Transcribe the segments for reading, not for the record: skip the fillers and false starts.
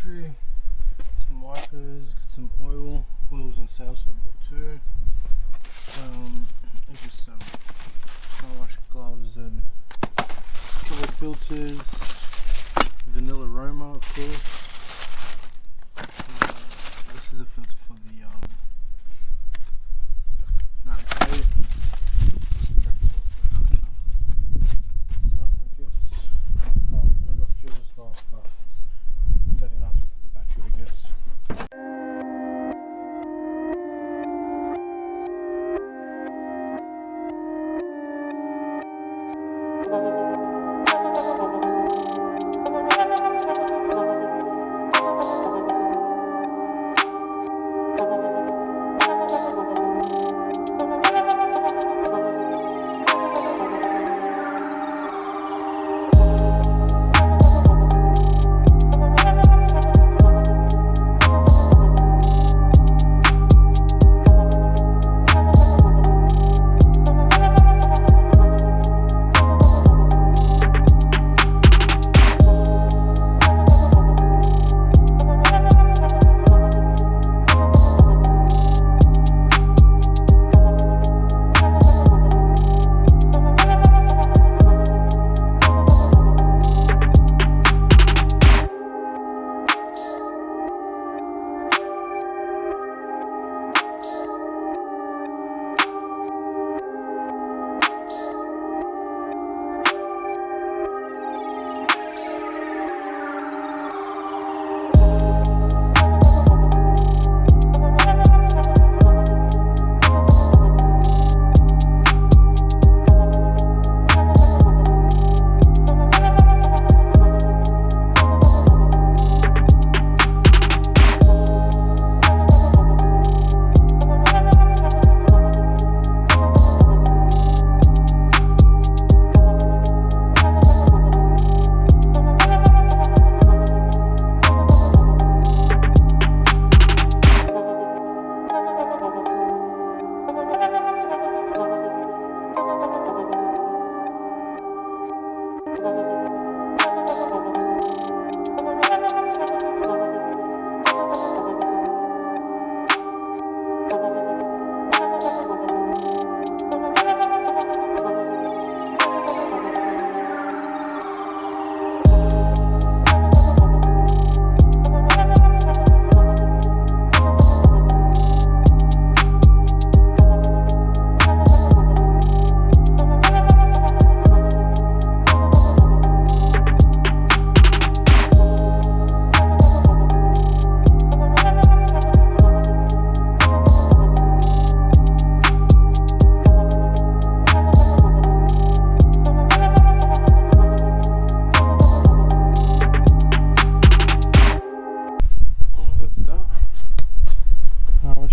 battery, some wipers, got some oil. Oil's on sale, so I bought two. And just some car wash gloves and a couple of filters, vanilla aroma, of course. This is a filter for the Rx8. So I guess, I got fuel as well, but that enough to put the battery, I guess.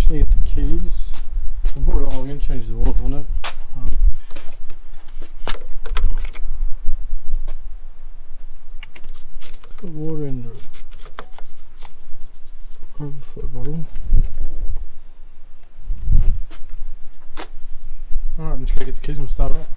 Need the keys. I brought it on, I'm going to change the oil on it. Put water in the overflow bottle. Alright, I'm just going to get the keys and we'll start it up.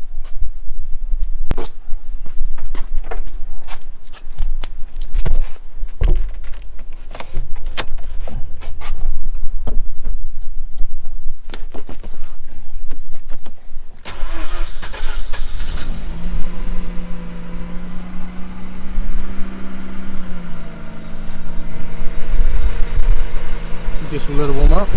Guess we'll let it warm up.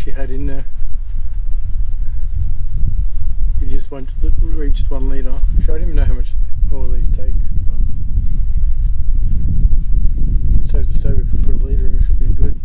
actually had in there. We just reached 1 litre. Actually, I don't even know how much all of these take. But it's safe to say if we put a litre in, it should be good.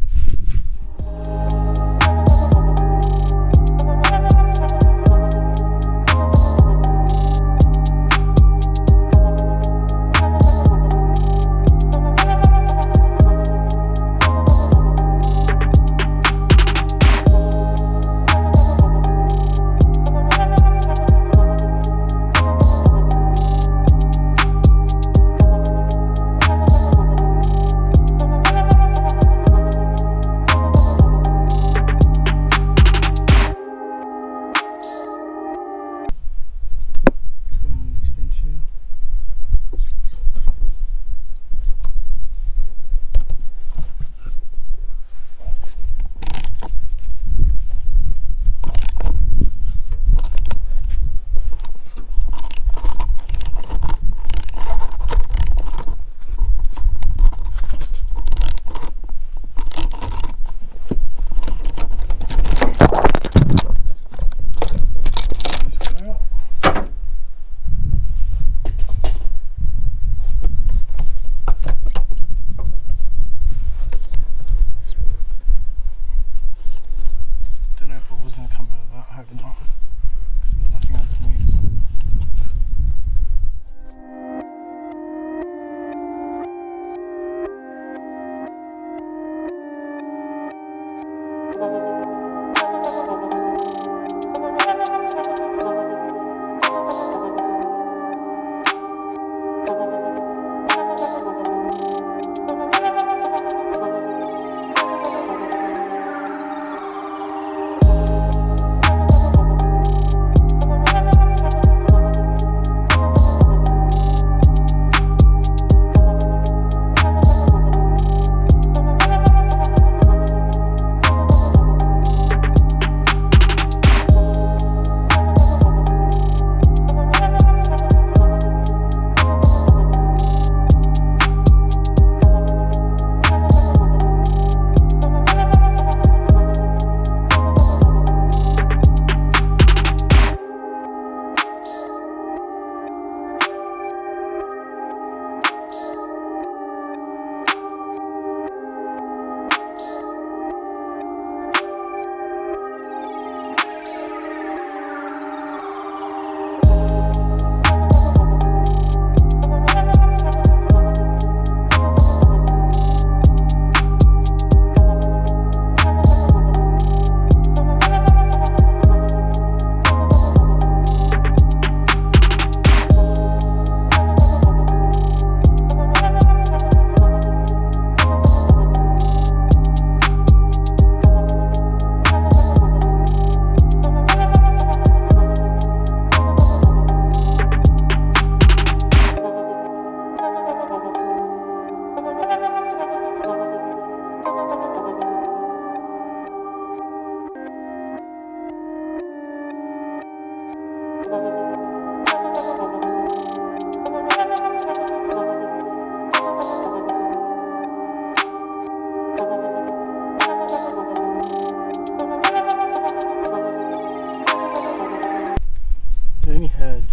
They only had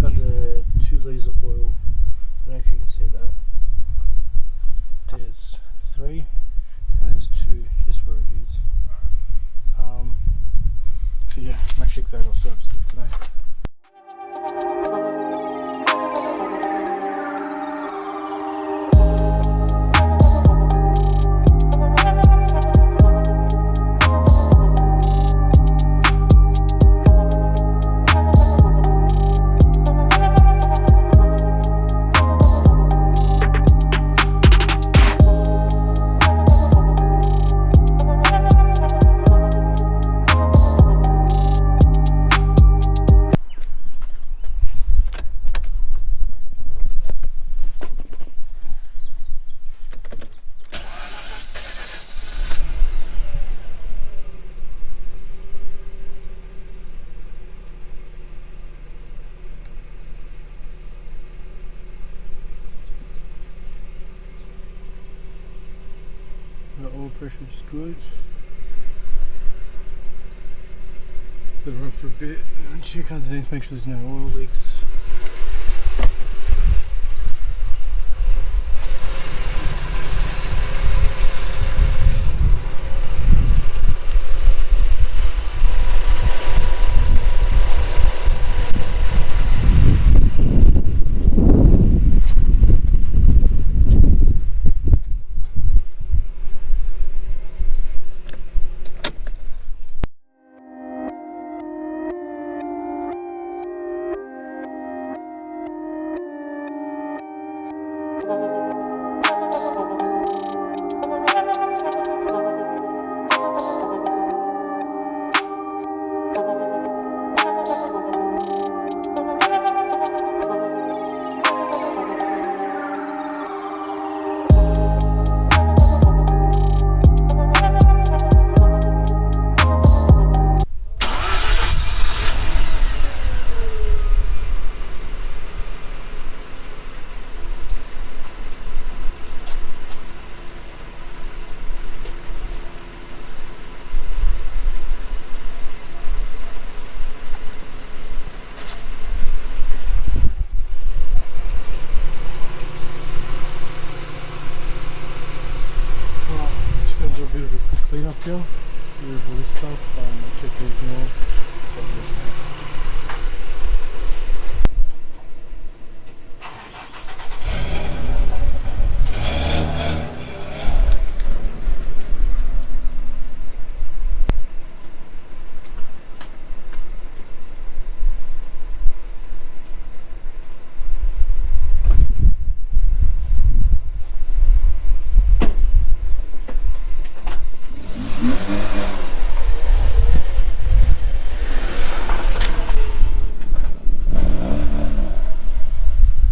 under 2 litres of oil. I don't know if you can see that. There's 3 and there's 2 just where it is. So yeah, I'm actually glad I'll service it today. The oil pressure is good. the roof for a bit and check underneath, make sure there's no oil leaks. Do a bit of a quick clean up here, remove all this stuff, check the original,